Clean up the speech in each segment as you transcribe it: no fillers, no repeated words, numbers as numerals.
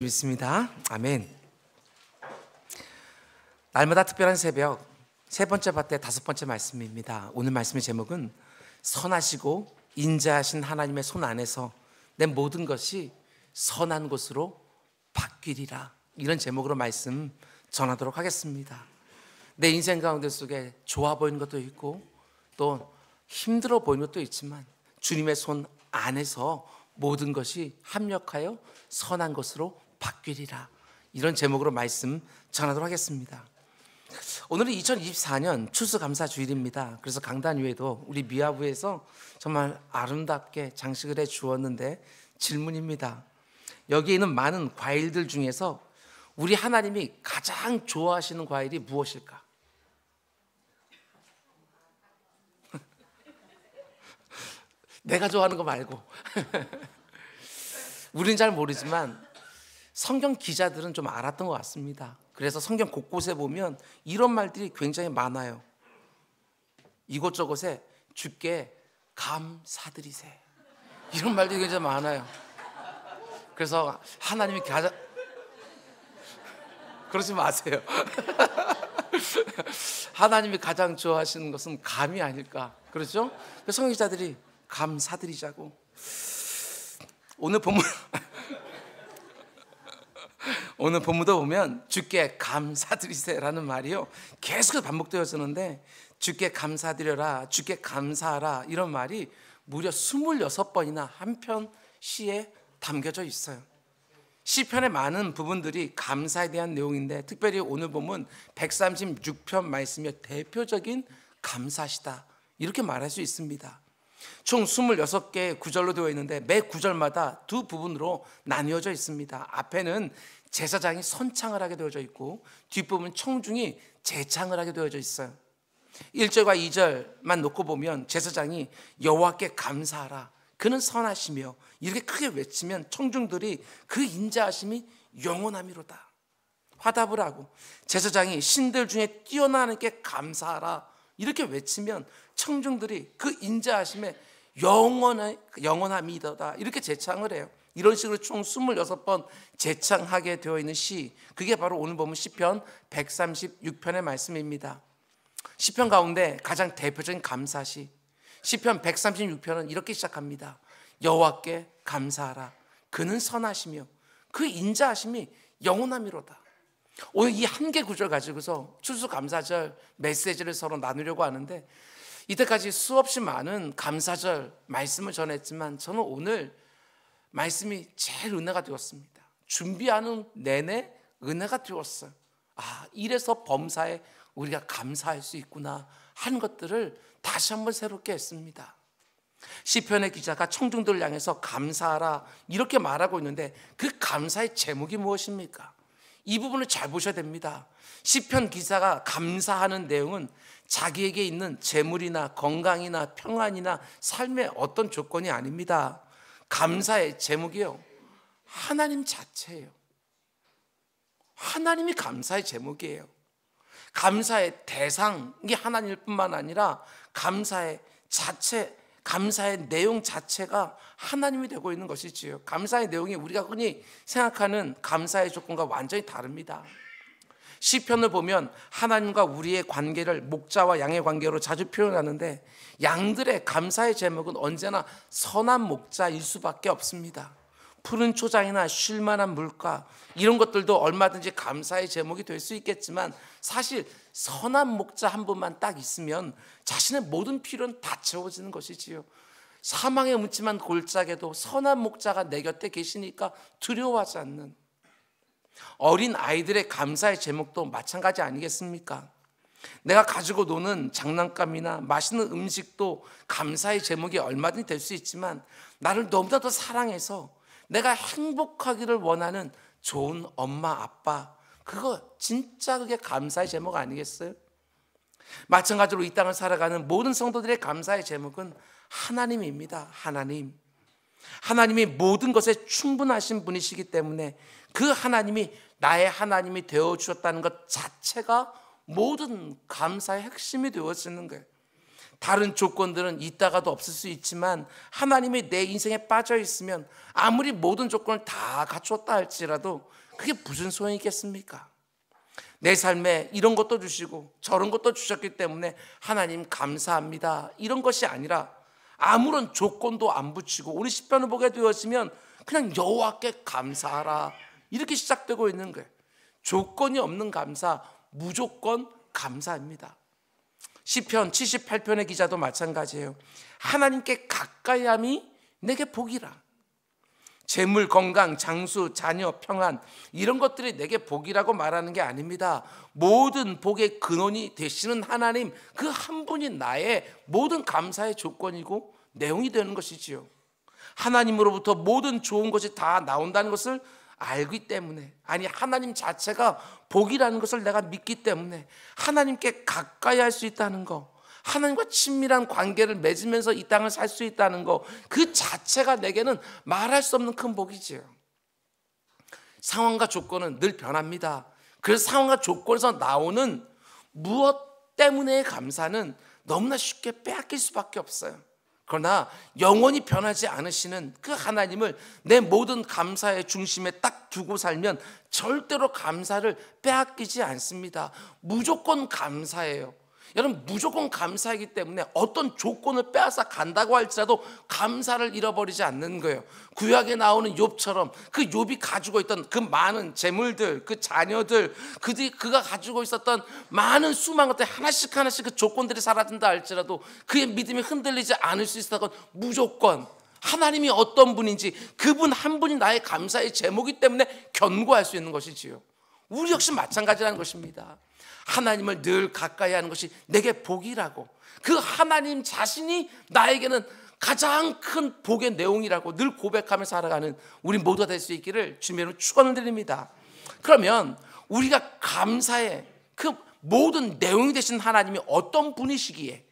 믿습니다. 아멘. 날마다 특별한 새벽 세 번째 밭의 다섯 번째 말씀입니다. 오늘 말씀의 제목은 선하시고 인자하신 하나님의 손 안에서 내 모든 것이 선한 것으로 바뀌리라, 이런 제목으로 말씀 전하도록 하겠습니다. 내 인생 가운데 속에 좋아 보이는 것도 있고 또 힘들어 보이는 것도 있지만 주님의 손 안에서 모든 것이 합력하여 선한 것으로 바뀌리라, 이런 제목으로 말씀 전하도록 하겠습니다. 오늘은 2024년 추수감사주일입니다. 그래서 강단 위에도 우리 미아부에서 정말 아름답게 장식을 해 주었는데 질문입니다. 여기에 있는 많은 과일들 중에서 우리 하나님이 가장 좋아하시는 과일이 무엇일까? 내가 좋아하는 거 말고 우리는 잘 모르지만 성경 기자들은 좀 알았던 것 같습니다. 그래서 성경 곳곳에 보면 이런 말들이 굉장히 많아요. 이곳저곳에 주께 감사드리세, 이런 말들이 굉장히 많아요. 그래서 하나님이 가장, 그러지 마세요. 하나님이 가장 좋아하시는 것은 감이 아닐까, 그렇죠? 성경 기자들이 감사드리자고. 오늘 본문도 보면 주께 감사드리세라는 말이요 계속 반복되어지는데, 주께 감사드려라, 주께 감사하라, 이런 말이 무려 26번이나 한 편 시에 담겨져 있어요. 시편의 많은 부분들이 감사에 대한 내용인데, 특별히 오늘 보면 136편 말씀이 대표적인 감사시다, 이렇게 말할 수 있습니다. 총 26개의 구절로 되어 있는데 매 구절마다 두 부분으로 나뉘어져 있습니다. 앞에는 제사장이 선창을 하게 되어져 있고 뒷부분 청중이 제창을 하게 되어져 있어요. 1절과 2절만 놓고 보면 제사장이 여호와께 감사하라, 그는 선하시며, 이렇게 크게 외치면 청중들이 그 인자하심이 영원함이로다 화답을 하고, 제사장이 신들 중에 뛰어나는 게 감사하라, 이렇게 외치면 청중들이 그 인자하심에 영원함이다, 이렇게 제창을 해요. 이런 식으로 총 26번 제창하게 되어 있는 시, 그게 바로 오늘 보면 시편 136편의 말씀입니다. 시편 가운데 가장 대표적인 감사시, 시편 136편은 이렇게 시작합니다. 여호와께 감사하라, 그는 선하시며 그 인자하심이 영원함이로다. 오늘 이 한 개 구절 가지고서 추수감사절 메시지를 서로 나누려고 하는데, 이때까지 수없이 많은 감사절 말씀을 전했지만 저는 오늘 말씀이 제일 은혜가 되었습니다. 준비하는 내내 은혜가 되었어요. 이래서 범사에 우리가 감사할 수 있구나 하는 것들을 다시 한번 새롭게 했습니다. 시편의 기자가 청중들을 향해서 감사하라, 이렇게 말하고 있는데 그 감사의 제목이 무엇입니까? 이 부분을 잘 보셔야 됩니다. 시편 기자가 감사하는 내용은 자기에게 있는 재물이나 건강이나 평안이나 삶의 어떤 조건이 아닙니다. 감사의 제목이요, 하나님 자체예요. 하나님이 감사의 제목이에요. 감사의 대상이 하나님일 뿐만 아니라 감사의 자체, 감사의 내용 자체가 하나님이 되고 있는 것이지요. 감사의 내용이 우리가 흔히 생각하는 감사의 조건과 완전히 다릅니다. 시편을 보면 하나님과 우리의 관계를 목자와 양의 관계로 자주 표현하는데, 양들의 감사의 제목은 언제나 선한 목자일 수밖에 없습니다. 푸른 초장이나 쉴만한 물가, 이런 것들도 얼마든지 감사의 제목이 될 수 있겠지만, 사실 선한 목자 한 분만 딱 있으면 자신의 모든 필요는 다 채워지는 것이지요. 사망의 음침한 골짜기에도 선한 목자가 내 곁에 계시니까 두려워하지 않는, 어린 아이들의 감사의 제목도 마찬가지 아니겠습니까? 내가 가지고 노는 장난감이나 맛있는 음식도 감사의 제목이 얼마든지 될 수 있지만, 나를 너무나 더 사랑해서 내가 행복하기를 원하는 좋은 엄마, 아빠, 그거 진짜 그게 감사의 제목 아니겠어요? 마찬가지로 이 땅을 살아가는 모든 성도들의 감사의 제목은 하나님입니다. 하나님이 모든 것에 충분하신 분이시기 때문에 그 하나님이 나의 하나님이 되어주셨다는 것 자체가 모든 감사의 핵심이 되어지는 거예요. 다른 조건들은 있다가도 없을 수 있지만 하나님이 내 인생에 빠져 있으면 아무리 모든 조건을 다 갖추었다 할지라도 그게 무슨 소용이 있겠습니까? 내 삶에 이런 것도 주시고 저런 것도 주셨기 때문에 하나님 감사합니다, 이런 것이 아니라 아무런 조건도 안 붙이고 오늘 시편을 보게 되었으면 그냥 여호와께 감사하라, 이렇게 시작되고 있는 거예요. 조건이 없는 감사, 무조건 감사입니다. 시편 78편의 기자도 마찬가지예요. 하나님께 가까이함이 내게 복이라. 재물, 건강, 장수, 자녀, 평안, 이런 것들이 내게 복이라고 말하는 게 아닙니다. 모든 복의 근원이 되시는 하나님, 그 한 분이 나의 모든 감사의 조건이고 내용이 되는 것이지요. 하나님으로부터 모든 좋은 것이 다 나온다는 것을 알기 때문에, 아니 하나님 자체가 복이라는 것을 내가 믿기 때문에 하나님께 가까이 할 수 있다는 거, 하나님과 친밀한 관계를 맺으면서 이 땅을 살 수 있다는 거, 그 자체가 내게는 말할 수 없는 큰 복이지요. 상황과 조건은 늘 변합니다. 그래서 상황과 조건에서 나오는 무엇 때문에의 감사는 너무나 쉽게 빼앗길 수밖에 없어요. 그러나 영원히 변하지 않으시는 그 하나님을 내 모든 감사의 중심에 딱 두고 살면 절대로 감사를 빼앗기지 않습니다. 무조건 감사해요. 여러분, 무조건 감사이기 때문에 어떤 조건을 빼앗아 간다고 할지라도 감사를 잃어버리지 않는 거예요. 구약에 나오는 욥처럼 그 욥이 가지고 있던 그 많은 재물들, 그 자녀들, 그가 가지고 있었던 많은 수많은 것들 하나씩 그 조건들이 사라진다 할지라도 그의 믿음이 흔들리지 않을 수 있었던 건 무조건 하나님이 어떤 분인지 그분 한 분이 나의 감사의 제목이기 때문에 견고할 수 있는 것이지요. 우리 역시 마찬가지라는 것입니다. 하나님을 늘 가까이 하는 것이 내게 복이라고, 그 하나님 자신이 나에게는 가장 큰 복의 내용이라고 늘 고백하며 살아가는 우리 모두가 될 수 있기를 주님으로 축원을 드립니다. 그러면 우리가 감사의 그 모든 내용이 되신 하나님이 어떤 분이시기에,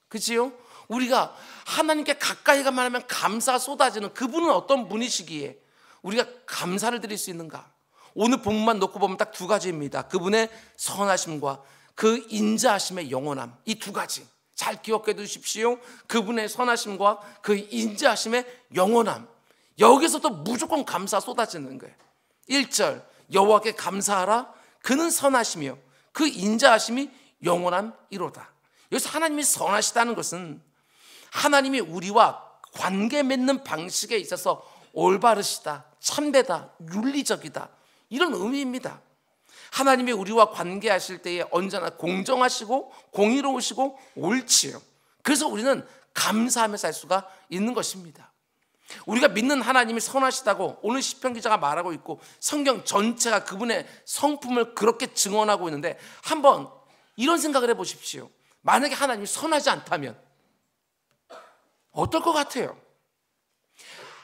그치요? 우리가 하나님께 가까이 가만 하면 감사가 쏟아지는 그분은 어떤 분이시기에 우리가 감사를 드릴 수 있는가? 오늘 본문만 놓고 보면 딱 두 가지입니다. 그분의 선하심과 그 인자하심의 영원함, 이 두 가지 잘 기억해 두십시오. 그분의 선하심과 그 인자하심의 영원함, 여기서도 무조건 감사 쏟아지는 거예요. 1절 여호와께 감사하라, 그는 선하시며 그 인자하심이 영원함이로다. 여기서 하나님이 선하시다는 것은 하나님이 우리와 관계 맺는 방식에 있어서 올바르시다, 참되다, 윤리적이다, 이런 의미입니다. 하나님이 우리와 관계하실 때에 언제나 공정하시고 공의로우시고 옳지요. 그래서 우리는 감사하며 살 수가 있는 것입니다. 우리가 믿는 하나님이 선하시다고 오늘 시편 기자가 말하고 있고 성경 전체가 그분의 성품을 그렇게 증언하고 있는데, 한번 이런 생각을 해보십시오. 만약에 하나님이 선하지 않다면 어떨 것 같아요?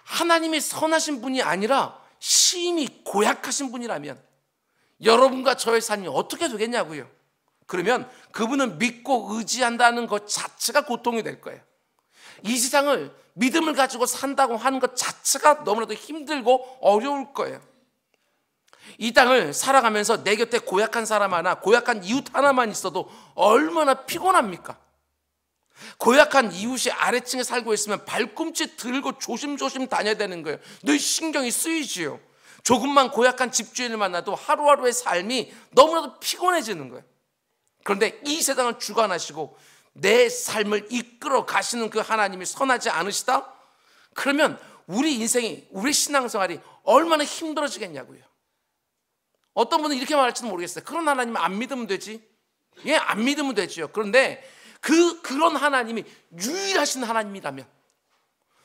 하나님이 선하신 분이 아니라 심히 고약하신 분이라면 여러분과 저의 삶이 어떻게 되겠냐고요. 그러면 그분은 믿고 의지한다는 것 자체가 고통이 될 거예요. 이 세상을 믿음을 가지고 산다고 하는 것 자체가 너무나도 힘들고 어려울 거예요. 이 땅을 살아가면서 내 곁에 고약한 사람 하나, 고약한 이웃 하나만 있어도 얼마나 피곤합니까? 고약한 이웃이 아래층에 살고 있으면 발꿈치 들고 조심조심 다녀야 되는 거예요. 늘 신경이 쓰이지요. 조금만 고약한 집주인을 만나도 하루하루의 삶이 너무나도 피곤해지는 거예요. 그런데 이 세상을 주관하시고 내 삶을 이끌어 가시는 그 하나님이 선하지 않으시다? 그러면 우리 인생이, 우리 신앙생활이 얼마나 힘들어지겠냐고요. 어떤 분은 이렇게 말할지도 모르겠어요. 그런 하나님 안 믿으면 되지. 예, 안 믿으면 되지요. 그런데 그런 하나님이 유일하신 하나님이라면,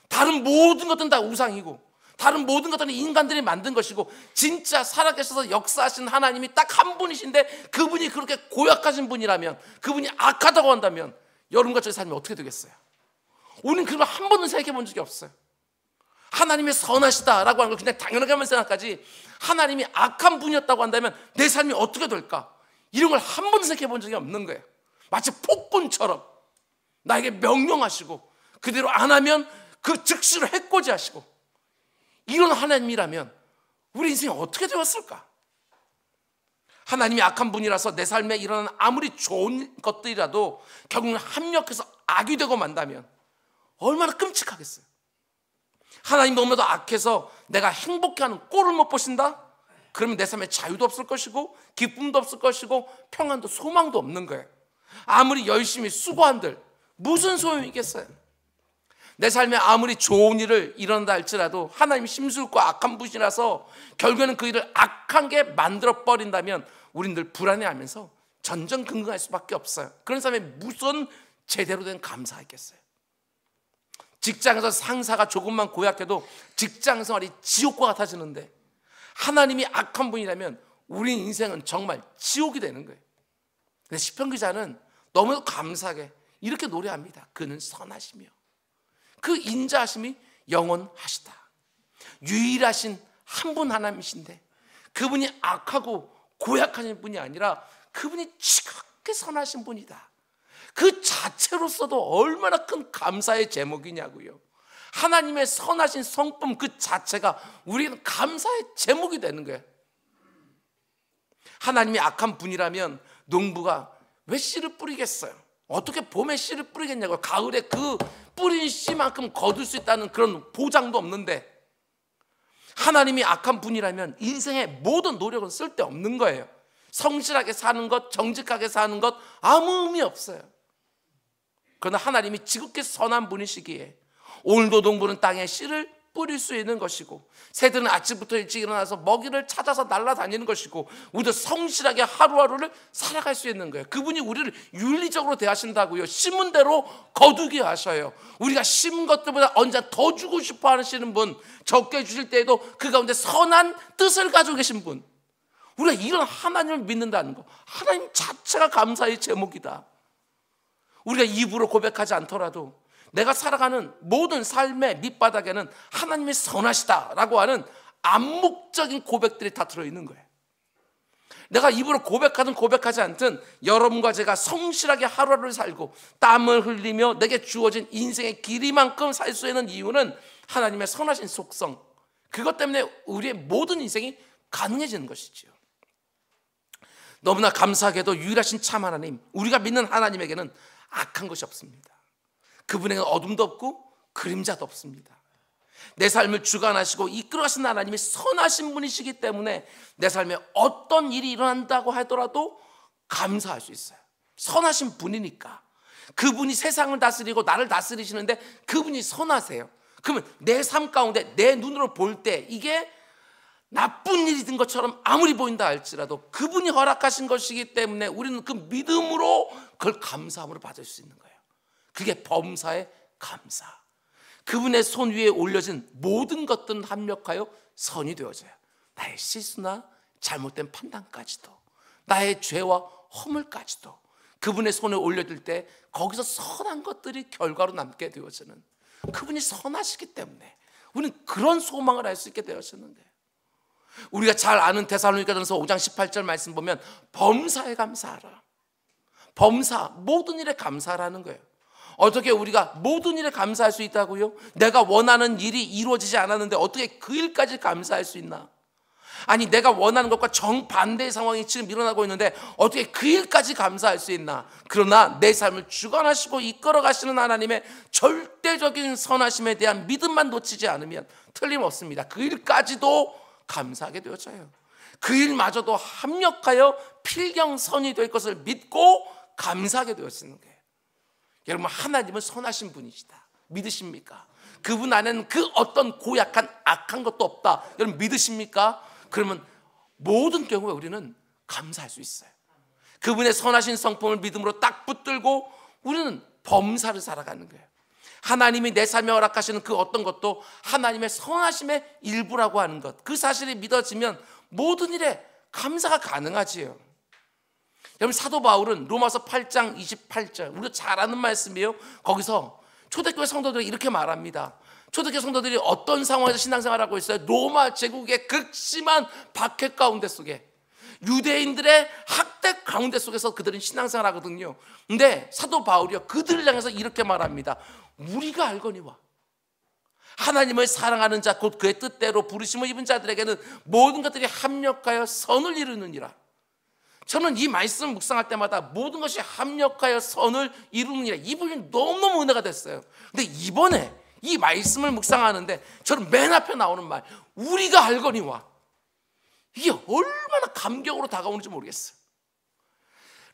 다른 모든 것들은 다 우상이고 다른 모든 것들은 인간들이 만든 것이고 진짜 살아계셔서 역사하신 하나님이 딱 한 분이신데 그분이 그렇게 고약하신 분이라면, 그분이 악하다고 한다면 여러분과 저의 삶이 어떻게 되겠어요? 우리는 그걸 한 번도 생각해 본 적이 없어요. 하나님이 선하시다라고 하는 걸 그냥 당연하게만 생각하지, 하나님이 악한 분이었다고 한다면 내 삶이 어떻게 될까? 이런 걸 한 번도 생각해 본 적이 없는 거예요. 마치 폭군처럼 나에게 명령하시고 그대로 안 하면 그 즉시로 해코지하시고, 이런 하나님이라면 우리 인생이 어떻게 되었을까? 하나님이 악한 분이라서 내 삶에 일어나는 아무리 좋은 것들이라도 결국은 합력해서 악이 되고 만다면 얼마나 끔찍하겠어요. 하나님 너무나도 악해서 내가 행복해하는 꼴을 못 보신다? 그러면 내 삶에 자유도 없을 것이고 기쁨도 없을 것이고 평안도 소망도 없는 거예요. 아무리 열심히 수고한들 무슨 소용이겠어요? 내 삶에 아무리 좋은 일을 일어난다 할지라도 하나님 심술고 악한 분이라서 결국에는 그 일을 악한 게 만들어 버린다면 우린 늘 불안해하면서 전전긍긍할 수밖에 없어요. 그런 사람이 무슨 제대로 된 감사가 있겠어요? 직장에서 상사가 조금만 고약해도 직장 생활이 지옥과 같아지는데 하나님이 악한 분이라면 우리 인생은 정말 지옥이 되는 거예요. 근데 시편 기자는 너무도 감사하게 이렇게 노래합니다. 그는 선하시며 그 인자하심이 영원하시다. 유일하신 한 분 하나님이신데 그분이 악하고 고약하신 분이 아니라 그분이 지극히 선하신 분이다. 그 자체로서도 얼마나 큰 감사의 제목이냐고요. 하나님의 선하신 성품 그 자체가 우리는 감사의 제목이 되는 거예요. 하나님이 악한 분이라면 농부가 왜 씨를 뿌리겠어요? 어떻게 봄에 씨를 뿌리겠냐고요. 가을에 그 뿌린 씨만큼 거둘 수 있다는 그런 보장도 없는데 하나님이 악한 분이라면 인생의 모든 노력은 쓸데없는 거예요. 성실하게 사는 것, 정직하게 사는 것 아무 의미 없어요. 그러나 하나님이 지극히 선한 분이시기에 오늘도 농부는 땅에 씨를 뿌릴 수 있는 것이고 새들은 아침부터 일찍 일어나서 먹이를 찾아서 날아다니는 것이고 우리도 성실하게 하루하루를 살아갈 수 있는 거예요. 그분이 우리를 윤리적으로 대하신다고요. 심은 대로 거두게 하셔요. 우리가 심은 것들보다 언제 더 주고 싶어 하시는 분, 적게 주실 때에도 그 가운데 선한 뜻을 가지고 계신 분, 우리가 이런 하나님을 믿는다는 거, 하나님 자체가 감사의 제목이다. 우리가 입으로 고백하지 않더라도 내가 살아가는 모든 삶의 밑바닥에는 하나님이 선하시다라고 하는 암묵적인 고백들이 다 들어있는 거예요. 내가 입으로 고백하든 고백하지 않든 여러분과 제가 성실하게 하루하루를 살고 땀을 흘리며 내게 주어진 인생의 길이만큼 살 수 있는 이유는 하나님의 선하신 속성, 그것 때문에 우리의 모든 인생이 가능해지는 것이지요. 너무나 감사하게도 유일하신 참 하나님, 우리가 믿는 하나님에게는 악한 것이 없습니다. 그분에게는 어둠도 없고 그림자도 없습니다. 내 삶을 주관하시고 이끌어가신 하나님이 선하신 분이시기 때문에 내 삶에 어떤 일이 일어난다고 하더라도 감사할 수 있어요. 선하신 분이니까. 그분이 세상을 다스리고 나를 다스리시는데 그분이 선하세요. 그러면 내 삶 가운데 내 눈으로 볼 때 이게 나쁜 일이 된 것처럼 아무리 보인다 할지라도 그분이 허락하신 것이기 때문에 우리는 그 믿음으로 그걸 감사함으로 받을 수 있는 거예요. 그게 범사의 감사. 그분의 손 위에 올려진 모든 것들은 합력하여 선이 되어져요. 나의 실수나 잘못된 판단까지도, 나의 죄와 허물까지도 그분의 손에 올려질 때 거기서 선한 것들이 결과로 남게 되어지는, 그분이 선하시기 때문에 우리는 그런 소망을 할 수 있게 되어지는 거예요. 우리가 잘 아는 데살로니가전서 5장 18절 말씀 보면 범사에 감사하라. 범사, 모든 일에 감사하라는 거예요. 어떻게 우리가 모든 일에 감사할 수 있다고요? 내가 원하는 일이 이루어지지 않았는데 어떻게 그 일까지 감사할 수 있나? 아니, 내가 원하는 것과 정반대의 상황이 지금 일어나고 있는데 어떻게 그 일까지 감사할 수 있나? 그러나 내 삶을 주관하시고 이끌어 가시는 하나님의 절대적인 선하심에 대한 믿음만 놓치지 않으면 틀림없습니다. 그 일까지도 감사하게 되어져요. 그 일마저도 합력하여 필경선이 될 것을 믿고 감사하게 되어지는 거예요. 여러분, 하나님은 선하신 분이시다. 믿으십니까? 그분 안에는 그 어떤 고약한 악한 것도 없다. 여러분 믿으십니까? 그러면 모든 경우에 우리는 감사할 수 있어요. 그분의 선하신 성품을 믿음으로 딱 붙들고 우리는 범사를 살아가는 거예요. 하나님이 내 삶에 허락하시는 그 어떤 것도 하나님의 선하심의 일부라고 하는 것, 그 사실이 믿어지면 모든 일에 감사가 가능하지요. 여러분, 사도 바울은 로마서 8장 28절, 우리가 잘 아는 말씀이에요. 거기서 초대교회 성도들이 이렇게 말합니다. 초대교회 성도들이 어떤 상황에서 신앙생활을 하고 있어요? 로마 제국의 극심한 박해 가운데 속에, 유대인들의 학대 가운데 속에서 그들은 신앙생활을 하거든요. 근데 사도 바울이요, 그들을 향해서 이렇게 말합니다. 우리가 알거니와 하나님을 사랑하는 자 곧 그의 뜻대로 부르심을 입은 자들에게는 모든 것들이 합력하여 선을 이루느니라. 저는 이 말씀을 묵상할 때마다 모든 것이 합력하여 선을 이루느니라, 이 부분이 너무너무 은혜가 됐어요. 근데 이번에 이 말씀을 묵상하는데 저는 맨 앞에 나오는 말, 우리가 알거니와, 이게 얼마나 감격으로 다가오는지 모르겠어요.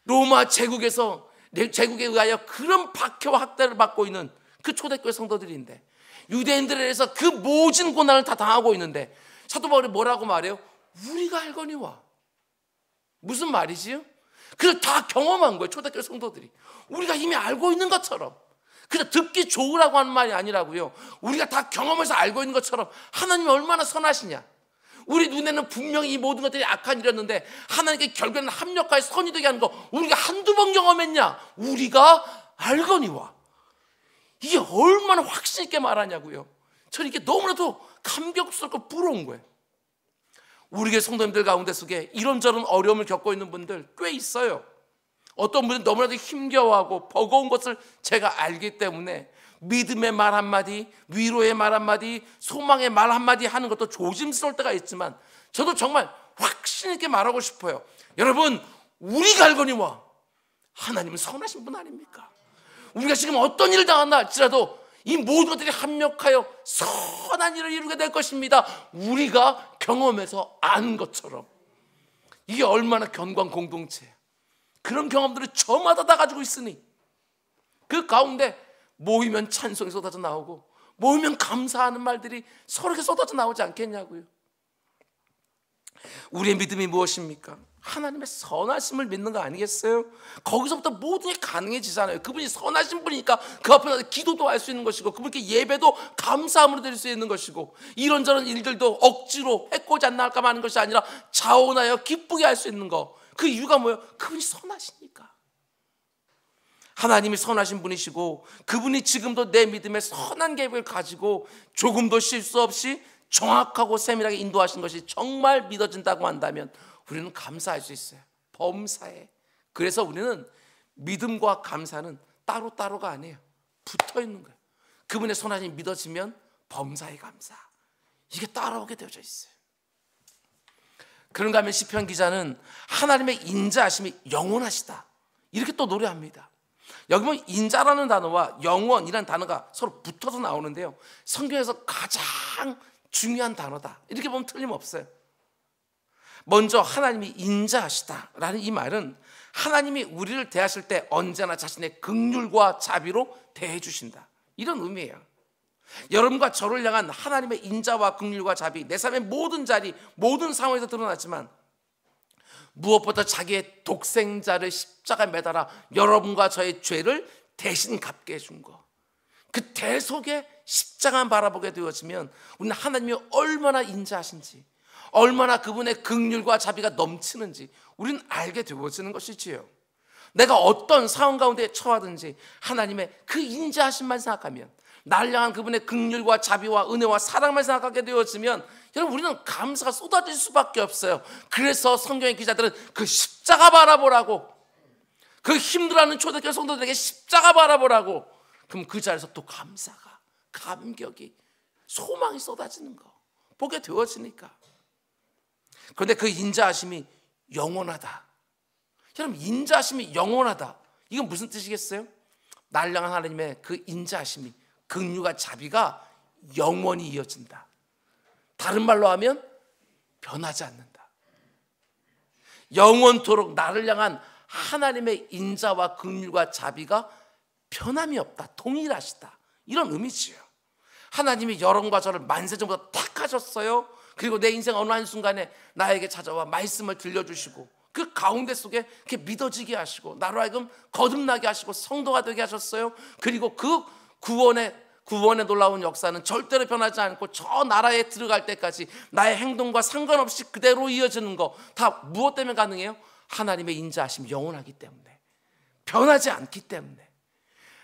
로마 제국에서, 제국에 의하여 그런 박해와 학대를 받고 있는 그 초대교회 성도들인데, 유대인들에 의해서 그 모진 고난을 다 당하고 있는데 사도 바울이 뭐라고 말해요? 우리가 알거니와. 무슨 말이지요? 그래서 다 경험한 거예요. 초대교회 성도들이 우리가 이미 알고 있는 것처럼, 그냥 듣기 좋으라고 하는 말이 아니라고요. 우리가 다 경험해서 알고 있는 것처럼 하나님이 얼마나 선하시냐, 우리 눈에는 분명히 이 모든 것들이 악한 일이었는데 하나님께 결국에는 합력하여 선이 되게 하는 거 우리가 한두 번 경험했냐? 우리가 알거니와. 이게 얼마나 확신 있게 말하냐고요. 저는 이게 너무나도 감격스럽고 부러운 거예요. 우리 교회 성도님들 가운데 속에 이런저런 어려움을 겪고 있는 분들 꽤 있어요. 어떤 분은 너무나도 힘겨워하고 버거운 것을 제가 알기 때문에 믿음의 말 한마디, 위로의 말 한마디, 소망의 말 한마디 하는 것도 조심스러울 때가 있지만 저도 정말 확신 있게 말하고 싶어요. 여러분, 우리가 알거니와 하나님은 선하신 분 아닙니까? 우리가 지금 어떤 일을 당한다 할지라도 이 모든 것들이 합력하여 선한 일을 이루게 될 것입니다. 우리가 경험해서 아는 것처럼. 이게 얼마나 견고한 공동체예요. 그런 경험들을 저마다 다 가지고 있으니 그 가운데 모이면 찬송이 쏟아져 나오고 모이면 감사하는 말들이 서로에게 쏟아져 나오지 않겠냐고요. 우리의 믿음이 무엇입니까? 하나님의 선하심을 믿는 거 아니겠어요? 거기서부터 모든 게 가능해지잖아요. 그분이 선하신 분이니까 그 앞에 나서 기도도 할 수 있는 것이고, 그분께 예배도 감사함으로 드릴 수 있는 것이고, 이런저런 일들도 억지로 해코지 안 나갈까 하는 것이 아니라 자원하여 기쁘게 할 수 있는 거. 그 이유가 뭐예요? 그분이 선하시니까. 하나님이 선하신 분이시고 그분이 지금도 내 믿음에 선한 계획을 가지고 조금도 실수 없이 정확하고 세밀하게 인도하신 것이 정말 믿어진다고 한다면 우리는 감사할 수 있어요. 범사에. 그래서 우리는 믿음과 감사는 따로따로가 아니에요. 붙어 있는 거예요. 그분의 선하심이 믿어지면 범사에 감사, 이게 따라오게 되어져 있어요. 그런가 하면 시편 기자는 하나님의 인자하심이 영원하시다 이렇게 또 노래합니다. 여기 보면 인자라는 단어와 영원이라는 단어가 서로 붙어서 나오는데요, 성경에서 가장 중요한 단어다 이렇게 보면 틀림없어요. 먼저 하나님이 인자하시다라는 이 말은 하나님이 우리를 대하실 때 언제나 자신의 긍휼과 자비로 대해 주신다, 이런 의미예요. 여러분과 저를 향한 하나님의 인자와 긍휼과 자비, 내 삶의 모든 자리, 모든 상황에서 드러났지만 무엇보다 자기의 독생자를 십자가에 매달아 여러분과 저의 죄를 대신 갚게 해준 거, 그 대속의 십자가만 바라보게 되어지면 우리는 하나님이 얼마나 인자하신지, 얼마나 그분의 긍휼과 자비가 넘치는지 우리는 알게 되어지는 것이지요. 내가 어떤 상황 가운데 처하든지 하나님의 그 인자하심만 생각하면, 나를 향한 그분의 긍휼과 자비와 은혜와 사랑만 생각하게 되어지면 여러분, 우리는 감사가 쏟아질 수밖에 없어요. 그래서 성경의 기자들은 그 십자가 바라보라고, 그 힘들어하는 초대교회 성도들에게 십자가 바라보라고, 그럼 그 자리에서 또 감사가, 감격이, 소망이 쏟아지는 거 보게 되어지니까. 그런데 그 인자하심이 영원하다. 여러분, 인자하심이 영원하다, 이건 무슨 뜻이겠어요? 나를 향한 하나님의 그 인자하심이, 긍휼과 자비가 영원히 이어진다. 다른 말로 하면 변하지 않는다. 영원토록 나를 향한 하나님의 인자와 긍휼과 자비가 변함이 없다, 동일하시다, 이런 의미지요. 하나님이 여러분과 저를 만세전부터 택하셨어요. 그리고 내 인생 어느 한순간에 나에게 찾아와 말씀을 들려주시고 그 가운데 속에 이렇게 믿어지게 하시고 나로 하여금 거듭나게 하시고 성도가 되게 하셨어요. 그리고 그 구원의 놀라운 역사는 절대로 변하지 않고 저 나라에 들어갈 때까지 나의 행동과 상관없이 그대로 이어지는 거 다 무엇 때문에 가능해요? 하나님의 인자하심이 영원하기 때문에, 변하지 않기 때문에.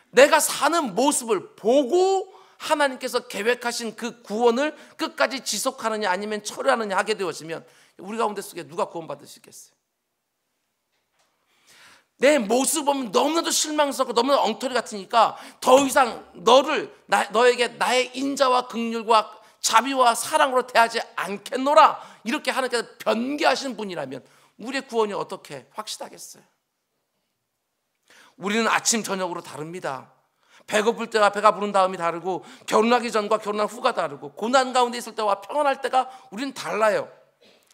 내가 사는 모습을 보고 하나님께서 계획하신 그 구원을 끝까지 지속하느냐 아니면 철회하느냐 하게 되어지면 우리 가운데 속에 누가 구원받을 수 있겠어요? 내 모습 보면 너무나도 실망스럽고 너무나도 엉터리 같으니까 더 이상 너에게 나의 인자와 긍휼과 자비와 사랑으로 대하지 않겠노라, 이렇게 하나님께서 변개하시는 분이라면 우리의 구원이 어떻게 확실하겠어요? 우리는 아침 저녁으로 다릅니다. 배고플 때와 배가 부른 다음이 다르고, 결혼하기 전과 결혼한 후가 다르고, 고난 가운데 있을 때와 평안할 때가 우리는 달라요.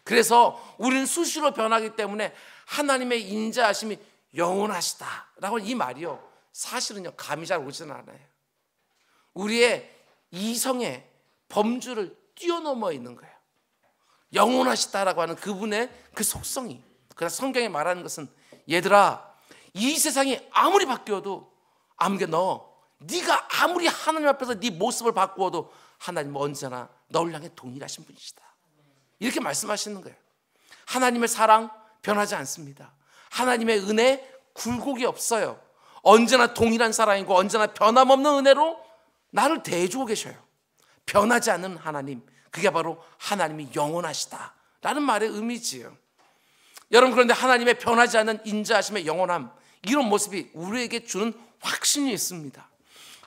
그래서 우리는 수시로 변하기 때문에 하나님의 인자하심이 영원하시다라고 이 말이요, 사실은요 감이 잘 오지는 않아요. 우리의 이성의 범주를 뛰어넘어 있는 거예요. 영원하시다라고 하는 그분의 그 속성이. 그래서 성경에 말하는 것은, 얘들아, 이 세상이 아무리 바뀌어도 아무게 네가 아무리 하나님 앞에서 네 모습을 바꾸어도 하나님은 언제나 너를 향해 동일하신 분이시다, 이렇게 말씀하시는 거예요. 하나님의 사랑 변하지 않습니다. 하나님의 은혜 굴곡이 없어요. 언제나 동일한 사랑이고 언제나 변함없는 은혜로 나를 대해주고 계셔요. 변하지 않는 하나님, 그게 바로 하나님이 영원하시다라는 말의 의미지요. 여러분, 그런데 하나님의 변하지 않는 인자하심의 영원함, 이런 모습이 우리에게 주는 확신이 있습니다.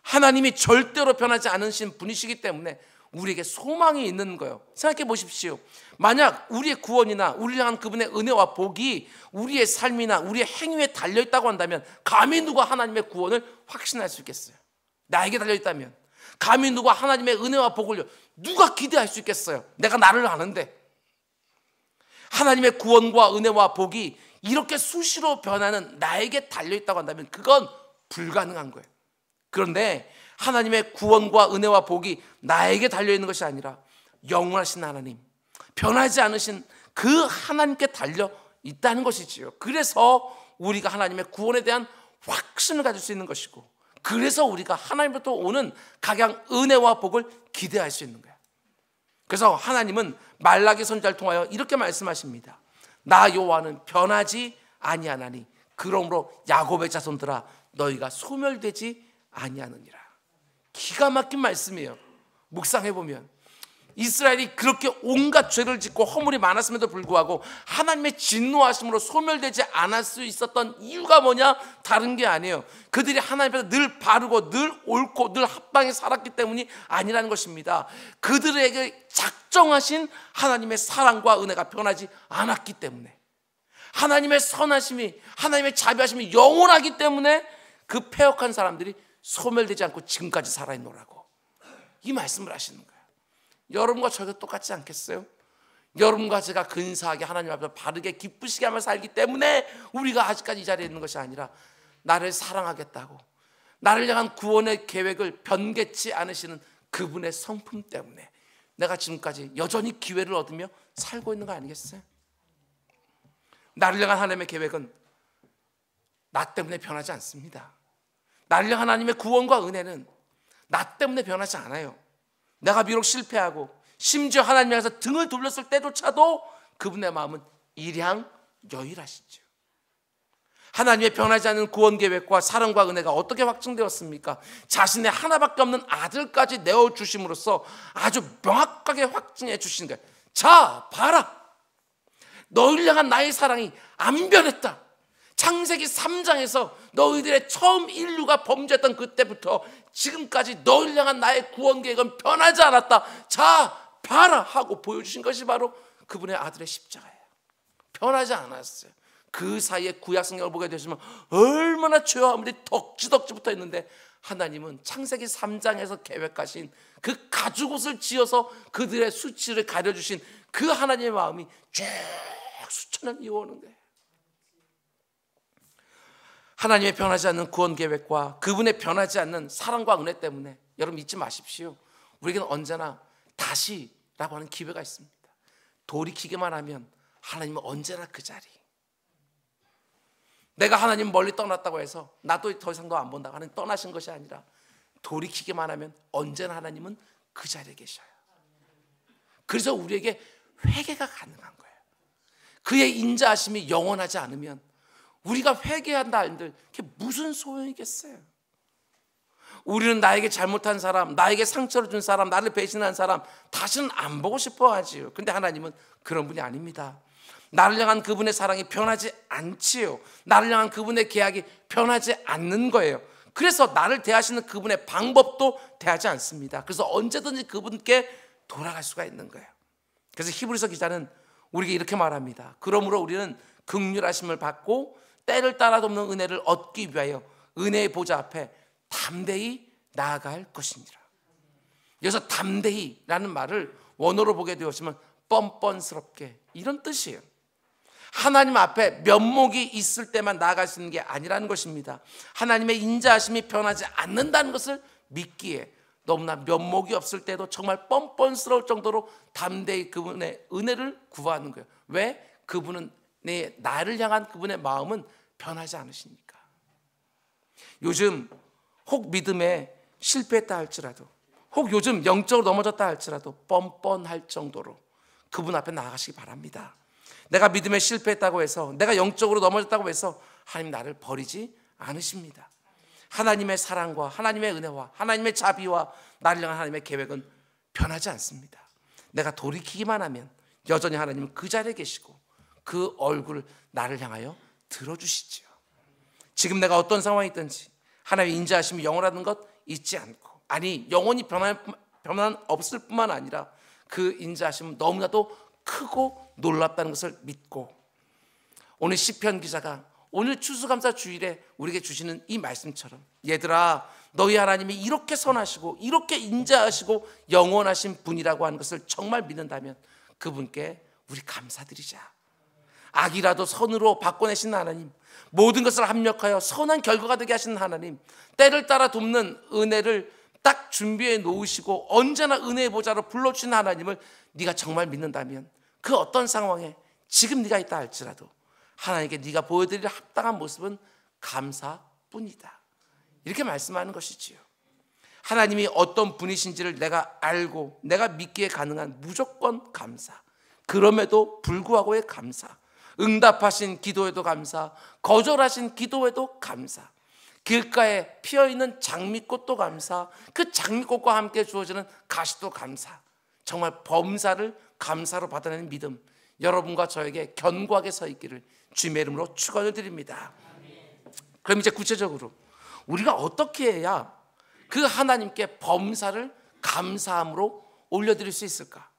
하나님이 절대로 변하지 않으신 분이시기 때문에 우리에게 소망이 있는 거예요. 생각해 보십시오. 만약 우리의 구원이나 우리를 향한 그분의 은혜와 복이 우리의 삶이나 우리의 행위에 달려있다고 한다면, 감히 누가 하나님의 구원을 확신할 수 있겠어요? 나에게 달려있다면 감히 누가 하나님의 은혜와 복을 누가 기대할 수 있겠어요? 내가 나를 아는데. 하나님의 구원과 은혜와 복이 이렇게 수시로 변하는 나에게 달려있다고 한다면 그건 불가능한 거예요. 그런데 하나님의 구원과 은혜와 복이 나에게 달려있는 것이 아니라 영원하신 하나님, 변하지 않으신 그 하나님께 달려있다는 것이지요. 그래서 우리가 하나님의 구원에 대한 확신을 가질 수 있는 것이고, 그래서 우리가 하나님부터 오는 각양 은혜와 복을 기대할 수 있는 거예요. 그래서 하나님은 말라기 선지자를 통하여 이렇게 말씀하십니다. 나 여호와는 변하지 아니하나니 그러므로 야곱의 자손들아 너희가 소멸되지 아니하느니라. 기가 막힌 말씀이에요. 묵상해보면 이스라엘이 그렇게 온갖 죄를 짓고 허물이 많았음에도 불구하고 하나님의 진노하심으로 소멸되지 않을 수 있었던 이유가 뭐냐? 다른 게 아니에요. 그들이 하나님 앞에서 늘 바르고 늘 옳고 늘 합당히 살았기 때문이 아니라는 것입니다. 그들에게 작정하신 하나님의 사랑과 은혜가 변하지 않았기 때문에, 하나님의 선하심이, 하나님의 자비하심이 영원하기 때문에 그 패역한 사람들이 소멸되지 않고 지금까지 살아있노라고 이 말씀을 하시는 거예요. 여러분과 저희가 똑같지 않겠어요? 여러분과 제가 근사하게 하나님 앞에서 바르게 기쁘시게 하며 살기 때문에 우리가 아직까지 이 자리에 있는 것이 아니라, 나를 사랑하겠다고 나를 향한 구원의 계획을 변개치 않으시는 그분의 성품 때문에 내가 지금까지 여전히 기회를 얻으며 살고 있는 거 아니겠어요? 나를 향한 하나님의 계획은 나 때문에 변하지 않습니다. 나를 향한 하나님의 구원과 은혜는 나 때문에 변하지 않아요. 내가 비록 실패하고 심지어 하나님 향해서 등을 돌렸을 때조차도 그분의 마음은 일양 여일하시죠. 하나님의 변하지 않는 구원 계획과 사랑과 은혜가 어떻게 확증되었습니까? 자신의 하나밖에 없는 아들까지 내어주심으로써 아주 명확하게 확증해 주신 거예요. 자, 봐라, 너희를 향한 나의 사랑이 안 변했다. 창세기 3장에서 너희들의 처음 인류가 범죄했던 그때부터 지금까지 너희를 향한 나의 구원 계획은 변하지 않았다. 자, 봐라 하고 보여주신 것이 바로 그분의 아들의 십자가예요. 변하지 않았어요. 그 사이에 구약 성경을 보게 되시면 얼마나 죄와 허물이 덕지덕지 붙어 있는데, 하나님은 창세기 3장에서 계획하신 그 가죽옷을 지어서 그들의 수치를 가려주신 그 하나님의 마음이 쭉 수천 년 이어오는 거예요. 하나님의 변하지 않는 구원 계획과 그분의 변하지 않는 사랑과 은혜 때문에 여러분 잊지 마십시오. 우리에게는 언제나 다시라고 하는 기회가 있습니다. 돌이키기만 하면 하나님은 언제나 그 자리. 내가 하나님 멀리 떠났다고 해서 나도 더 이상 너 안 본다고 하는 떠나신 것이 아니라, 돌이키기만 하면 언제나 하나님은 그 자리에 계셔요. 그래서 우리에게 회개가 가능한 거예요. 그의 인자하심이 영원하지 않으면 우리가 회개한다 한들 그게 무슨 소용이겠어요? 우리는 나에게 잘못한 사람, 나에게 상처를 준 사람, 나를 배신한 사람 다시는 안 보고 싶어 하지요. 근데 하나님은 그런 분이 아닙니다. 나를 향한 그분의 사랑이 변하지 않지요. 나를 향한 그분의 계약이 변하지 않는 거예요. 그래서 나를 대하시는 그분의 방법도 대하지 않습니다. 그래서 언제든지 그분께 돌아갈 수가 있는 거예요. 그래서 히브리서 기자는 우리에게 이렇게 말합니다. 그러므로 우리는 긍휼하심을 받고 때를 따라 돕는 은혜를 얻기 위하여 은혜의 보좌 앞에 담대히 나아갈 것이니라. 여기서 담대히라는 말을 원어로 보게 되었지만 뻔뻔스럽게, 이런 뜻이에요. 하나님 앞에 면목이 있을 때만 나아갈 수 있는 게 아니라는 것입니다. 하나님의 인자하심이 변하지 않는다는 것을 믿기에 너무나 면목이 없을 때도 정말 뻔뻔스러울 정도로 담대히 그분의 은혜를 구하는 거예요. 왜? 그분은 나를 향한 그분의 마음은 변하지 않으시니까. 요즘 혹 믿음에 실패했다 할지라도, 혹 요즘 영적으로 넘어졌다 할지라도 뻔뻔할 정도로 그분 앞에 나아가시기 바랍니다. 내가 믿음에 실패했다고 해서, 내가 영적으로 넘어졌다고 해서 하나님 나를 버리지 않으십니다. 하나님의 사랑과 하나님의 은혜와 하나님의 자비와 나를 향한 하나님의 계획은 변하지 않습니다. 내가 돌이키기만 하면 여전히 하나님은 그 자리에 계시고 그 얼굴을 나를 향하여 들어주시지요. 지금 내가 어떤 상황이 있든지 하나님의 인자하심이 영원하다는 것 잊지 않고, 아니 영원히 변함 없을 뿐만 아니라 그 인자하심은 너무나도 크고 놀랍다는 것을 믿고, 오늘 시편 기자가 오늘 추수감사 주일에 우리에게 주시는 이 말씀처럼, 얘들아 너희 하나님이 이렇게 선하시고 이렇게 인자하시고 영원하신 분이라고 하는 것을 정말 믿는다면 그분께 우리 감사드리자. 악이라도 선으로 바꿔내신 하나님, 모든 것을 합력하여 선한 결과가 되게 하시는 하나님, 때를 따라 돕는 은혜를 딱 준비해 놓으시고 언제나 은혜의 보좌로 불러주시는 하나님을 네가 정말 믿는다면 그 어떤 상황에 지금 네가 있다 할지라도 하나님께 네가 보여드릴 합당한 모습은 감사뿐이다, 이렇게 말씀하는 것이지요. 하나님이 어떤 분이신지를 내가 알고 내가 믿기에 가능한 무조건 감사, 그럼에도 불구하고의 감사, 응답하신 기도에도 감사, 거절하신 기도에도 감사, 길가에 피어있는 장미꽃도 감사, 그 장미꽃과 함께 주어지는 가시도 감사, 정말 범사를 감사로 받아내는 믿음, 여러분과 저에게 견고하게 서 있기를 주님의 이름으로 축원을 드립니다. 그럼 이제 구체적으로 우리가 어떻게 해야 그 하나님께 범사를 감사함으로 올려드릴 수 있을까?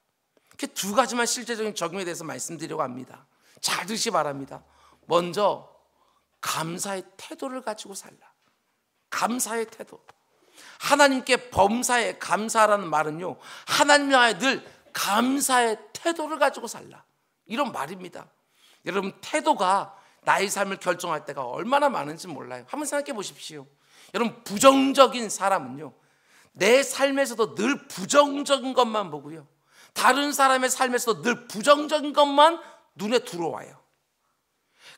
이렇게 두 가지만 실제적인 적용에 대해서 말씀드리려고 합니다. 잘 들으시기 바랍니다. 먼저 감사의 태도를 가지고 살라. 감사의 태도. 하나님께 범사에 감사라는 말은요, 하나님 향해 늘 감사의 태도를 가지고 살라, 이런 말입니다. 여러분, 태도가 나의 삶을 결정할 때가 얼마나 많은지 몰라요. 한번 생각해 보십시오. 여러분, 부정적인 사람은요, 내 삶에서도 늘 부정적인 것만 보고요, 다른 사람의 삶에서도 늘 부정적인 것만 눈에 들어와요.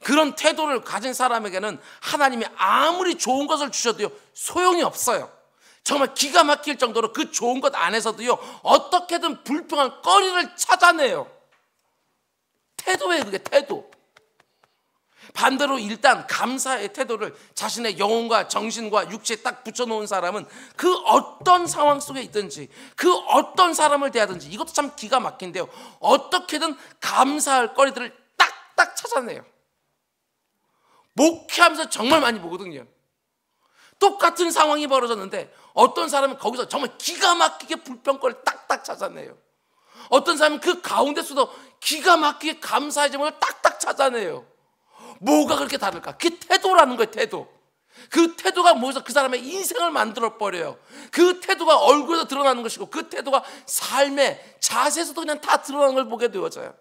그런 태도를 가진 사람에게는 하나님이 아무리 좋은 것을 주셔도요 소용이 없어요. 정말 기가 막힐 정도로 그 좋은 것 안에서도요 어떻게든 불평한 거리를 찾아내요. 태도예요, 그게 태도. 반대로 일단 감사의 태도를 자신의 영혼과 정신과 육체에 딱 붙여놓은 사람은 그 어떤 상황 속에 있든지, 그 어떤 사람을 대하든지, 이것도 참 기가 막힌데요, 어떻게든 감사할 거리들을 딱딱 찾아내요. 목회하면서 정말 많이 보거든요. 똑같은 상황이 벌어졌는데 어떤 사람은 거기서 정말 기가 막히게 불평거리를 딱딱 찾아내요. 어떤 사람은 그 가운데서도 기가 막히게 감사의 제목을 딱딱 찾아내요. 뭐가 그렇게 다를까? 그게 태도라는 거예요, 태도. 그 태도가 모여서 그 사람의 인생을 만들어버려요. 그 태도가 얼굴에서 드러나는 것이고 그 태도가 삶의 자세에서도 그냥 다 드러나는 걸 보게 되어져요.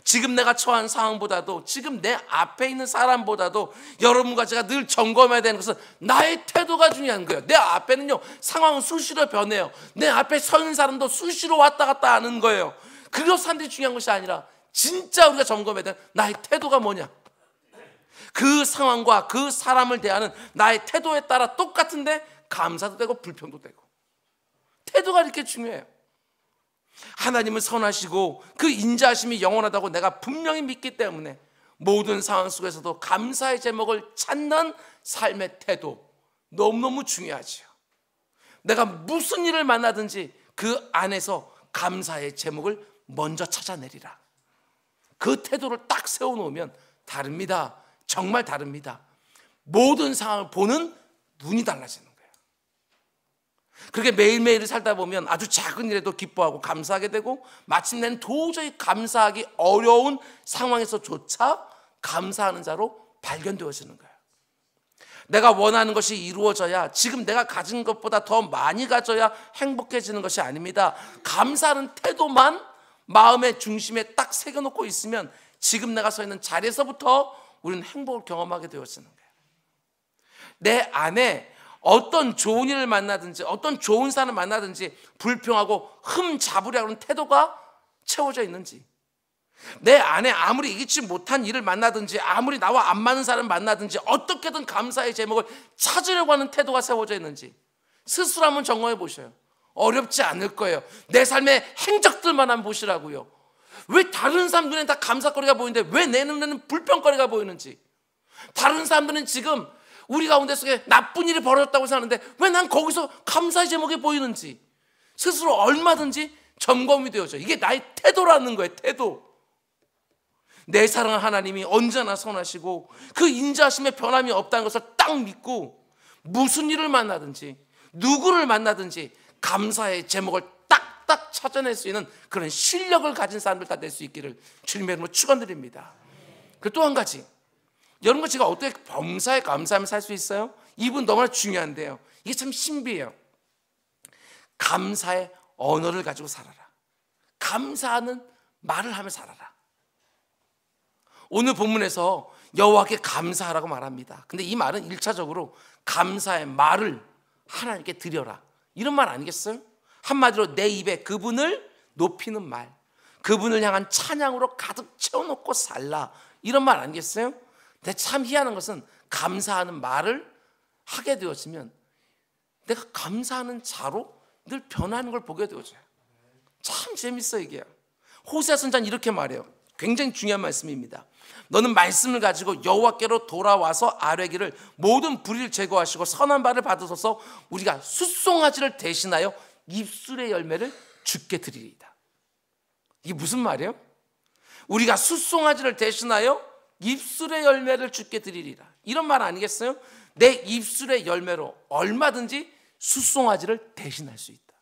지금 내가 처한 상황보다도, 지금 내 앞에 있는 사람보다도 여러분과 제가 늘 점검해야 되는 것은 나의 태도가 중요한 거예요. 내 앞에는요 상황은 수시로 변해요. 내 앞에 서 있는 사람도 수시로 왔다 갔다 하는 거예요. 그것 사람들이 중요한 것이 아니라 진짜 우리가 점검해야 되는 나의 태도가 뭐냐. 그 상황과 그 사람을 대하는 나의 태도에 따라 똑같은데 감사도 되고 불평도 되고, 태도가 이렇게 중요해요. 하나님은 선하시고 그 인자하심이 영원하다고 내가 분명히 믿기 때문에 모든 상황 속에서도 감사의 제목을 찾는 삶의 태도, 너무너무 중요하죠. 내가 무슨 일을 만나든지 그 안에서 감사의 제목을 먼저 찾아내리라. 그 태도를 딱 세워놓으면 다릅니다. 정말 다릅니다. 모든 상황을 보는 눈이 달라지는 거예요. 그렇게 매일매일을 살다 보면 아주 작은 일에도 기뻐하고 감사하게 되고, 마침내는 도저히 감사하기 어려운 상황에서조차 감사하는 자로 발견되어지는 거예요. 내가 원하는 것이 이루어져야, 지금 내가 가진 것보다 더 많이 가져야 행복해지는 것이 아닙니다. 감사하는 태도만 마음의 중심에 딱 새겨놓고 있으면 지금 내가 서 있는 자리에서부터 우리는 행복을 경험하게 되어지는 거예요. 내 안에 어떤 좋은 일을 만나든지 어떤 좋은 사람을 만나든지 불평하고 흠 잡으려고 하는 태도가 채워져 있는지, 내 안에 아무리 이기지 못한 일을 만나든지 아무리 나와 안 맞는 사람을 만나든지 어떻게든 감사의 제목을 찾으려고 하는 태도가 세워져 있는지 스스로 한번 점검해 보셔요. 어렵지 않을 거예요. 내 삶의 행적들만 한번 보시라고요. 왜 다른 사람 눈에 다 감사거리가 보이는데 왜 내 눈에는 불평거리가 보이는지, 다른 사람들은 지금 우리 가운데 속에 나쁜 일이 벌어졌다고 생각하는데 왜 난 거기서 감사의 제목이 보이는지 스스로 얼마든지 점검이 되어져. 이게 나의 태도라는 거예요. 태도. 내 사랑하는 하나님이 언제나 선하시고 그 인자하심에 변함이 없다는 것을 딱 믿고 무슨 일을 만나든지 누구를 만나든지 감사의 제목을 딱딱 찾아낼 수 있는 그런 실력을 가진 사람들 다 될 수 있기를 주님의 이름으로 축원드립니다. 그리고 또 한 가지, 여러분과 제가 어떻게 범사에 감사하며 살 수 있어요? 이분 너무나 중요한데요, 이게 참 신비해요. 감사의 언어를 가지고 살아라. 감사하는 말을 하며 살아라. 오늘 본문에서 여호와께 감사하라고 말합니다. 근데 이 말은 1차적으로 감사의 말을 하나님께 드려라, 이런 말 아니겠어요? 한마디로 내 입에 그분을 높이는 말, 그분을 향한 찬양으로 가득 채워놓고 살라, 이런 말 아니겠어요? 근데 참 희한한 것은 감사하는 말을 하게 되었으면 내가 감사하는 자로 늘 변하는 걸 보게 되어져요. 참 재밌어요 이게. 호세아 선지자는 이렇게 말해요. 굉장히 중요한 말씀입니다. 너는 말씀을 가지고 여호와께로 돌아와서 아뢰기를 모든 불의를 제거하시고 선한 바를 받으소서 우리가 숫송아지를 대신하여 입술의 열매를 주께 드리리이다. 이게 무슨 말이에요? 우리가 숫송아지를 대신하여 입술의 열매를 주께 드리리라, 이런 말 아니겠어요? 내 입술의 열매로 얼마든지 숫송아지를 대신할 수 있다,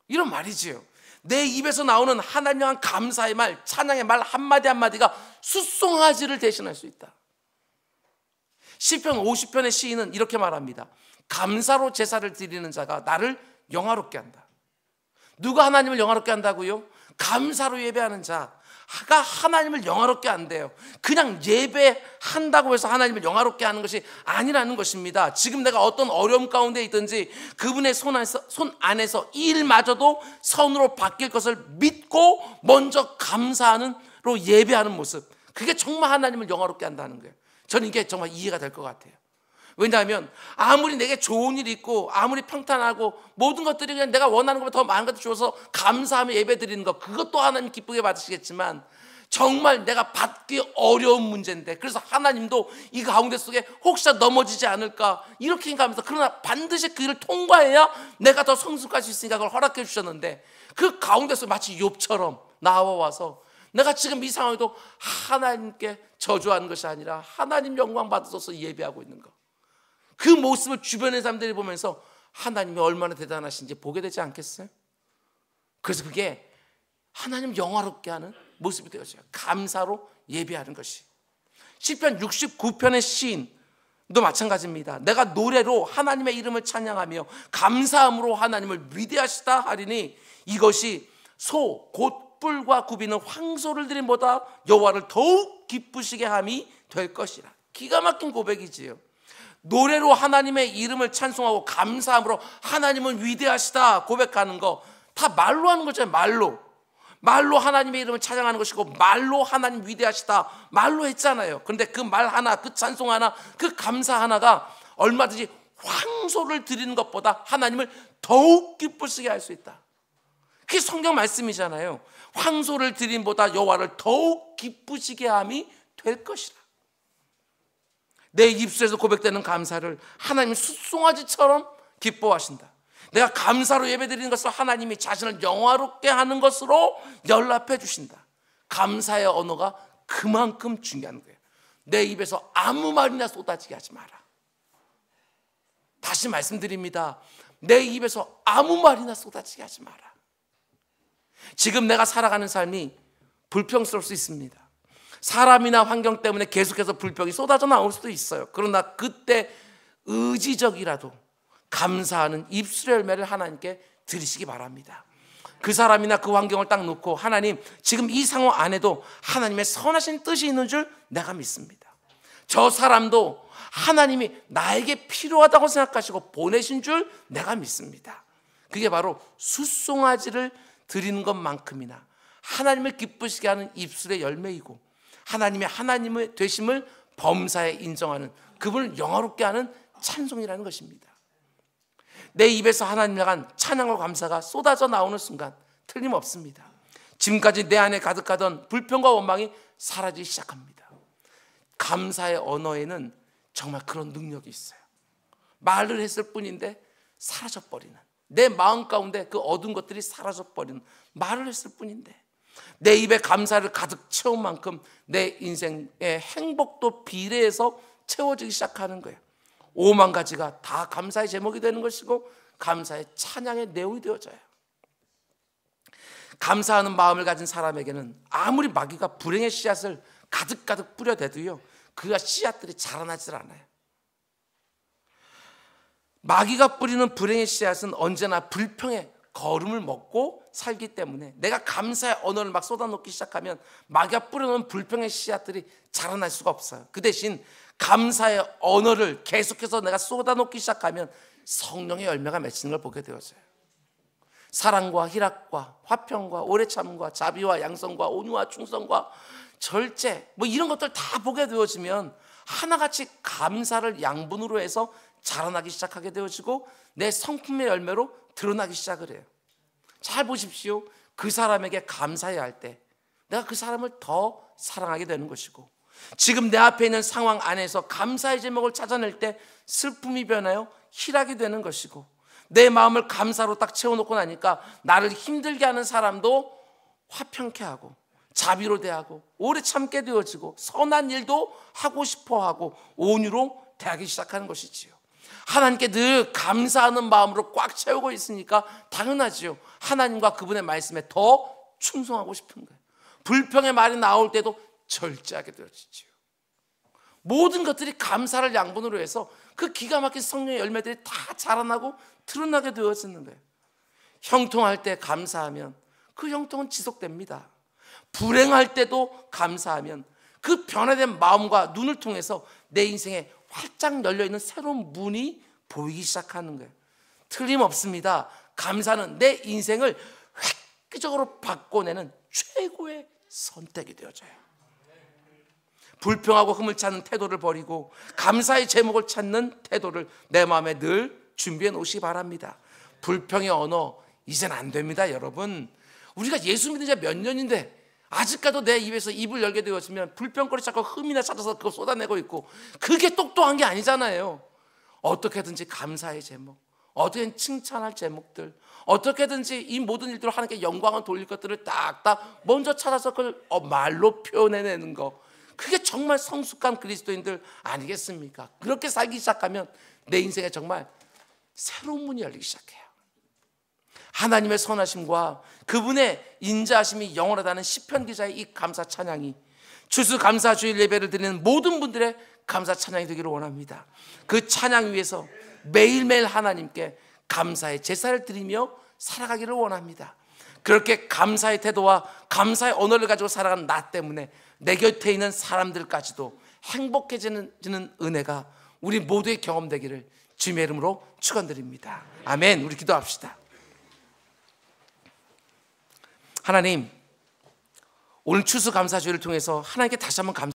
이런 말이지요. 내 입에서 나오는 하나님 향한 감사의 말, 찬양의 말 한마디 한마디가 숫송아지를 대신할 수 있다. 시편 50편의 시인은 이렇게 말합니다. 감사로 제사를 드리는 자가 나를 영화롭게 한다. 누가 하나님을 영화롭게 한다고요? 감사로 예배하는 자가 하나님을 영화롭게 한대요. 그냥 예배한다고 해서 하나님을 영화롭게 하는 것이 아니라는 것입니다. 지금 내가 어떤 어려움 가운데 있든지 그분의 손 안에서 이 일마저도 선으로 바뀔 것을 믿고 먼저 감사하는 로 예배하는 모습, 그게 정말 하나님을 영화롭게 한다는 거예요. 저는 이게 정말 이해가 될 것 같아요. 왜냐하면 아무리 내게 좋은 일이 있고 아무리 평탄하고 모든 것들이 그냥 내가 원하는 것보다 더 많은 것을 주어서 감사하며 예배 드리는 것, 그것도 하나님 기쁘게 받으시겠지만 정말 내가 받기 어려운 문제인데, 그래서 하나님도 이 가운데 속에 혹시나 넘어지지 않을까 이렇게 생각하면서, 그러나 반드시 그 일을 통과해야 내가 더 성숙할 수 있으니까 그걸 허락해 주셨는데, 그 가운데서 마치 욥처럼 나와와서 내가 지금 이 상황에도 하나님께 저주하는 것이 아니라 하나님 영광 받으셔서 예배하고 있는 것, 그 모습을 주변의 사람들이 보면서 하나님이 얼마나 대단하신지 보게 되지 않겠어요? 그래서 그게 하나님 영화롭게 하는 모습이 되어져요. 감사로 예배하는 것이. 시편 69편의 시인도 마찬가지입니다. 내가 노래로 하나님의 이름을 찬양하며 감사함으로 하나님을 위대하시다 하리니 이것이 소 곧 뿔과 굽이는 황소를 드림보다 여호와를 더욱 기쁘시게 함이 될 것이라. 기가 막힌 고백이지요. 노래로 하나님의 이름을 찬송하고 감사함으로 하나님은 위대하시다 고백하는 거 다 말로 하는 거잖아요. 말로 하나님의 이름을 찬양하는 것이고 말로 하나님 위대하시다 말로 했잖아요. 그런데 그 말 하나, 그 찬송 하나, 그 감사 하나가 얼마든지 황소를 드리는 것보다 하나님을 더욱 기쁘시게 할 수 있다. 그게 성경 말씀이잖아요. 황소를 드림보다 여호와를 더욱 기쁘시게 함이 될 것이라. 내 입술에서 고백되는 감사를 하나님이 숫송아지처럼 기뻐하신다. 내가 감사로 예배드리는 것을 하나님이 자신을 영화롭게 하는 것으로 연락해 주신다. 감사의 언어가 그만큼 중요한 거예요. 내 입에서 아무 말이나 쏟아지게 하지 마라. 다시 말씀드립니다. 내 입에서 아무 말이나 쏟아지게 하지 마라. 지금 내가 살아가는 삶이 불평스러울 수 있습니다. 사람이나 환경 때문에 계속해서 불평이 쏟아져 나올 수도 있어요. 그러나 그때 의지적이라도 감사하는 입술의 열매를 하나님께 드리시기 바랍니다. 그 사람이나 그 환경을 딱 놓고 하나님, 지금 이 상황 안에도 하나님의 선하신 뜻이 있는 줄 내가 믿습니다. 저 사람도 하나님이 나에게 필요하다고 생각하시고 보내신 줄 내가 믿습니다. 그게 바로 숫송아지를 드리는 것만큼이나 하나님을 기쁘시게 하는 입술의 열매이고, 하나님의 하나님의 되심을 범사에 인정하는, 그분을 영화롭게 하는 찬송이라는 것입니다. 내 입에서 하나님을 향한 찬양과 감사가 쏟아져 나오는 순간 틀림없습니다. 지금까지 내 안에 가득하던 불평과 원망이 사라지기 시작합니다. 감사의 언어에는 정말 그런 능력이 있어요. 말을 했을 뿐인데 사라져버리는, 내 마음 가운데 그 어두운 것들이 사라져버리는, 말을 했을 뿐인데 내 입에 감사를 가득 채운 만큼 내 인생의 행복도 비례해서 채워지기 시작하는 거예요. 5만 가지가 다 감사의 제목이 되는 것이고 감사의 찬양의 내용이 되어져요. 감사하는 마음을 가진 사람에게는 아무리 마귀가 불행의 씨앗을 가득가득 뿌려대도요, 그 씨앗들이 자라나질 않아요. 마귀가 뿌리는 불행의 씨앗은 언제나 불평의 거름을 먹고 살기 때문에, 내가 감사의 언어를 막 쏟아놓기 시작하면 마귀가 뿌려놓은 불평의 씨앗들이 자라날 수가 없어요. 그 대신 감사의 언어를 계속해서 내가 쏟아놓기 시작하면 성령의 열매가 맺히는 걸 보게 되어져요. 사랑과 희락과 화평과 오래 참음과 자비와 양성과 온유와 충성과 절제, 뭐 이런 것들 다 보게 되어지면 하나같이 감사를 양분으로 해서 자라나기 시작하게 되어지고 내 성품의 열매로 드러나기 시작을 해요. 잘 보십시오. 그 사람에게 감사해야 할 때 내가 그 사람을 더 사랑하게 되는 것이고, 지금 내 앞에 있는 상황 안에서 감사의 제목을 찾아낼 때 슬픔이 변하여 희락이 되는 것이고, 내 마음을 감사로 딱 채워놓고 나니까 나를 힘들게 하는 사람도 화평케 하고 자비로 대하고 오래 참게 되어지고 선한 일도 하고 싶어하고 온유로 대하기 시작하는 것이지요. 하나님께 늘 감사하는 마음으로 꽉 채우고 있으니까 당연하지요. 하나님과 그분의 말씀에 더 충성하고 싶은 거예요. 불평의 말이 나올 때도 절제하게 되어지지요. 모든 것들이 감사를 양분으로 해서 그 기가 막힌 성령의 열매들이 다 자라나고 드러나게 되어지는 거예요. 형통할 때 감사하면 그 형통은 지속됩니다. 불행할 때도 감사하면 그 변화된 마음과 눈을 통해서 내 인생에 활짝 열려있는 새로운 문이 보이기 시작하는 거예요. 틀림없습니다. 감사는 내 인생을 획기적으로 바꿔내는 최고의 선택이 되어져요. 불평하고 흠을 찾는 태도를 버리고 감사의 제목을 찾는 태도를 내 마음에 늘 준비해 놓으시기 바랍니다. 불평의 언어 이젠 안 됩니다. 여러분, 우리가 예수 믿은 지 몇 년인데 아직까지도 내 입에서 입을 열게 되었으면 불평거리 자꾸 흠이나 찾아서 그거 쏟아내고 있고, 그게 똑똑한 게 아니잖아요. 어떻게든지 감사의 제목, 어떻게든 칭찬할 제목들, 어떻게든지 이 모든 일들로 하나님께 영광을 돌릴 것들을 딱딱 먼저 찾아서 그걸 말로 표현해내는 거, 그게 정말 성숙한 그리스도인들 아니겠습니까? 그렇게 살기 시작하면 내 인생에 정말 새로운 문이 열리기 시작해요. 하나님의 선하심과 그분의 인자하심이 영원하다는 시편 기자의 이 감사 찬양이 추수감사 주일 예배를 드리는 모든 분들의 감사 찬양이 되기를 원합니다. 그 찬양 위에서 매일매일 하나님께 감사의 제사를 드리며 살아가기를 원합니다. 그렇게 감사의 태도와 감사의 언어를 가지고 살아가는 나 때문에 내 곁에 있는 사람들까지도 행복해지는 은혜가 우리 모두의 경험되기를 주님의 이름으로 축원드립니다. 아멘. 우리 기도합시다. 하나님, 오늘 추수감사주일을 통해서 하나님께 다시 한번